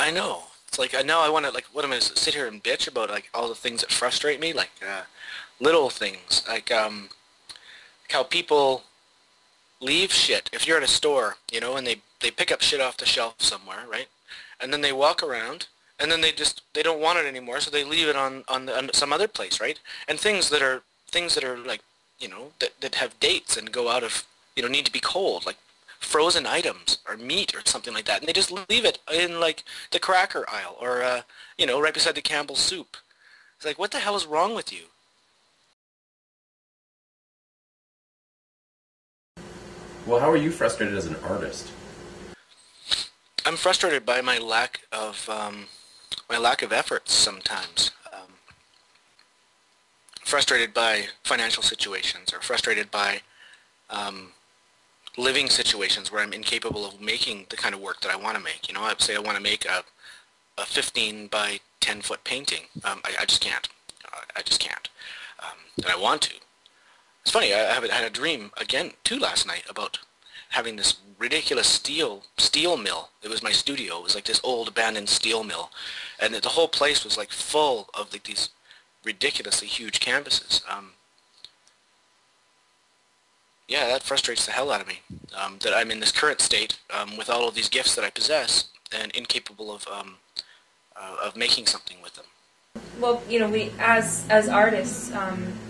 I know. It's like I know I want to like what am I gonna sit here and bitch about like all the things that frustrate me, like little things, like how people leave shit. If you're at a store, you know, and they pick up shit off the shelf somewhere, right? And then they walk around, and then they don't want it anymore, so they leave it on some other place, right? And things that are like, you know, that have dates and go out of, you know, need to be cold, like frozen items or meat or something like that, and they just leave it in like the cracker aisle or you know, right beside the Campbell's soup. It's like, what the hell is wrong with you? Well, how are you frustrated as an artist? I'm frustrated by my lack of efforts sometimes. Frustrated by financial situations, or frustrated by um, living situations where I'm incapable of making the kind of work that I want to make. You know, I'd say I want to make a 15 by 10 foot painting. I just can't. I just can't. And I want to. It's funny. I had a dream again too last night about having this ridiculous steel mill. It was my studio. It was like this old abandoned steel mill, and the whole place was like full of like these ridiculously huge canvases. Yeah, that frustrates the hell out of me. That I'm in this current state with all of these gifts that I possess and incapable of making something with them. Well, you know, we as artists,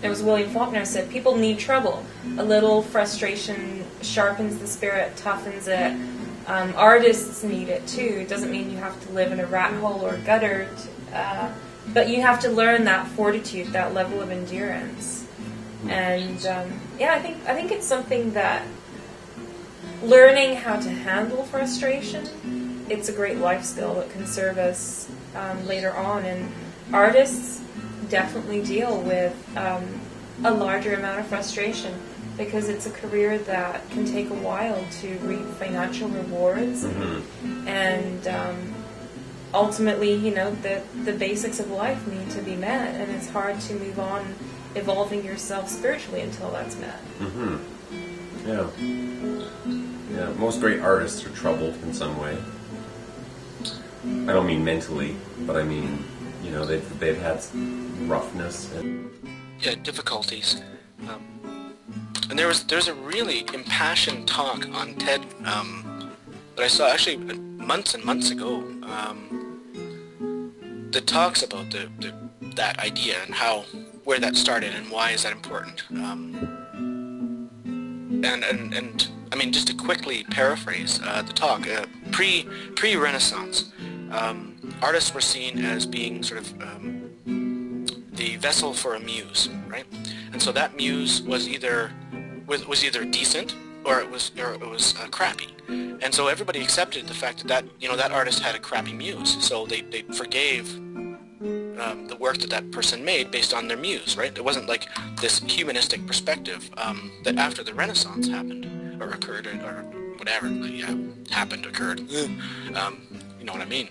it was William Faulkner said, people need trouble. A little frustration sharpens the spirit, toughens it. Artists need it too. It doesn't mean you have to live in a rat hole or gutter, but you have to learn that fortitude, that level of endurance. And yeah, I think it's something that learning how to handle frustration, it's a great life skill that can serve us later on. And artists definitely deal with a larger amount of frustration because it's a career that can take a while to reap financial rewards. And ultimately, you know, the basics of life need to be met, and it's hard to move on evolving yourself spiritually until that's met. Yeah. Yeah, most great artists are troubled in some way. I don't mean mentally, but I mean, you know, they've had roughness and Yeah, difficulties. And there's a really impassioned talk on TED that I saw actually months and months ago that talks about that idea and where that started and why is that important. And I mean, just to quickly paraphrase the talk, pre-Renaissance, artists were seen as being sort of the vessel for a muse, right? And so that muse was either decent or it was crappy. And so everybody accepted the fact that you know, that artist had a crappy muse. So they forgave the work that person made based on their muse, right? It wasn't like this humanistic perspective that after the Renaissance happened or occurred or whatever, yeah, happened, occurred. You know what I mean?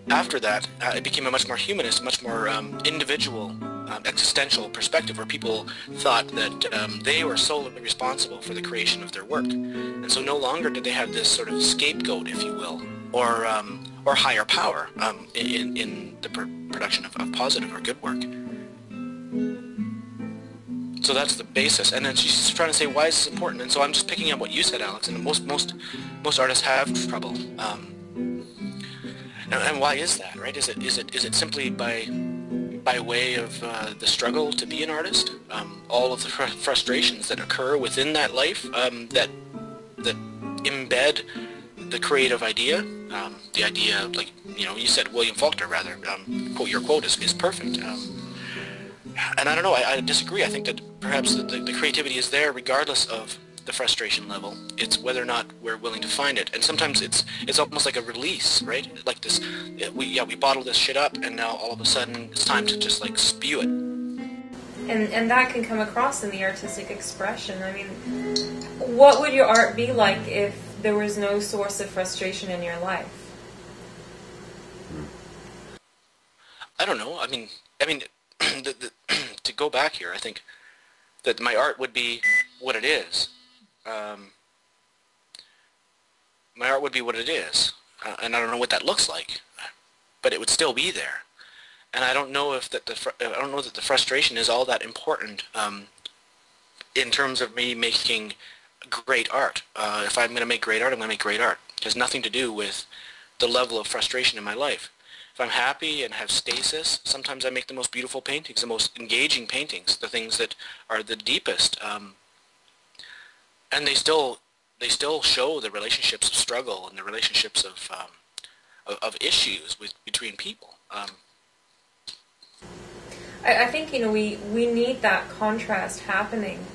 After that, it became a much more humanist, much more individual, existential perspective where people thought that they were solely responsible for the creation of their work. And so no longer did they have this sort of scapegoat, if you will, or higher power in the production of positive or good work. So that's the basis. And then she's trying to say, why is this important? And so I'm just picking up what you said, Alex, and most artists have trouble. And why is that, right? Is it simply by way of the struggle to be an artist? All of the frustrations that occur within that life that embed the creative idea, the idea, like, you know, you said William Faulkner, rather, your quote is perfect. And I don't know, I disagree. I think that perhaps the creativity is there regardless of the frustration level. It's whether or not we're willing to find it. And sometimes it's almost like a release, right? Like this, we bottle this shit up, and now all of a sudden it's time to just like spew it. And that can come across in the artistic expression. I mean, what would your art be like if there was no source of frustration in your life? I don't know. I mean, to go back here, I think that my art would be what it is. My art would be what it is. and I don't know what that looks like, but it would still be there. And I don't know if I don't know that the frustration is all that important in terms of me making great art. If I'm going to make great art, I'm going to make great art. It has nothing to do with the level of frustration in my life. If I'm happy and have stasis, sometimes I make the most beautiful paintings, the most engaging paintings, the things that are the deepest, and they still show the relationships of struggle and the relationships of issues between people. I think, we need that contrast happening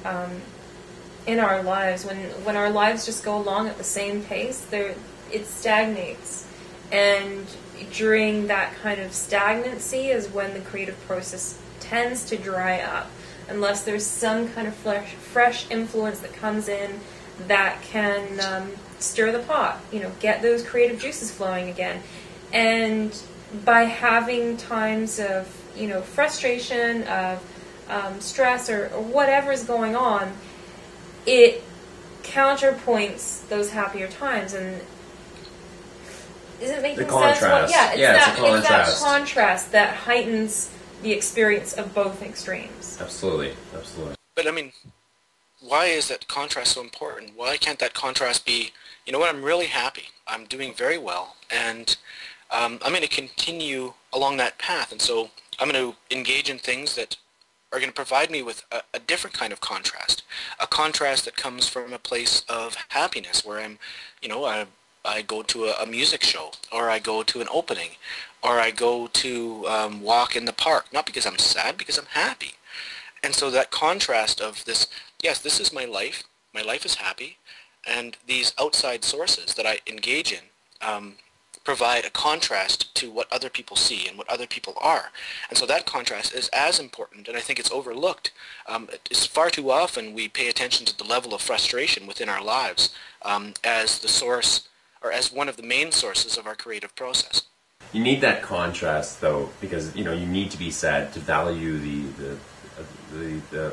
in our lives. When our lives just go along at the same pace, it stagnates. And during that kind of stagnancy is when the creative process tends to dry up, unless there's some kind of fresh influence that comes in that can stir the pot, get those creative juices flowing again. And by having times of frustration, of stress, or whatever's going on, it counterpoints those happier times. And isn't it making the contrast. sense? It's that contrast that heightens the experience of both extremes. Absolutely. But I mean, why is that contrast so important? Why can't that contrast be, I'm really happy, I'm doing very well, and I'm going to continue along that path, and so I'm going to engage in things that are going to provide me with a different kind of contrast, a contrast that comes from a place of happiness, where I'm, I go to a music show, or I go to an opening, or I go to walk in the park, not because I'm sad, because I'm happy. And so that contrast of this, yes, this is my life is happy, and these outside sources that I engage in provide a contrast to what other people see and what other people are. And so that contrast is as important, and I think it's overlooked. It's far too often we pay attention to the level of frustration within our lives as the source, or as one of the main sources of our creative process. You need that contrast, though, because you need to be sad to value the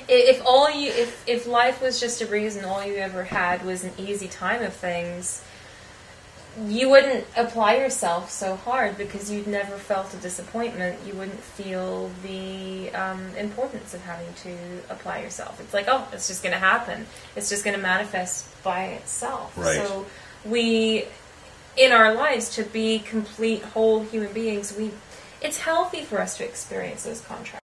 If life was just a breeze and all you ever had was an easy time of things, you wouldn't apply yourself so hard because you'd never felt a disappointment. You wouldn't feel the importance of having to apply yourself. It's like, oh, it's just going to happen. It's just going to manifest by itself. Right. So we, in our lives, to be complete, whole human beings, it's healthy for us to experience those contrasts.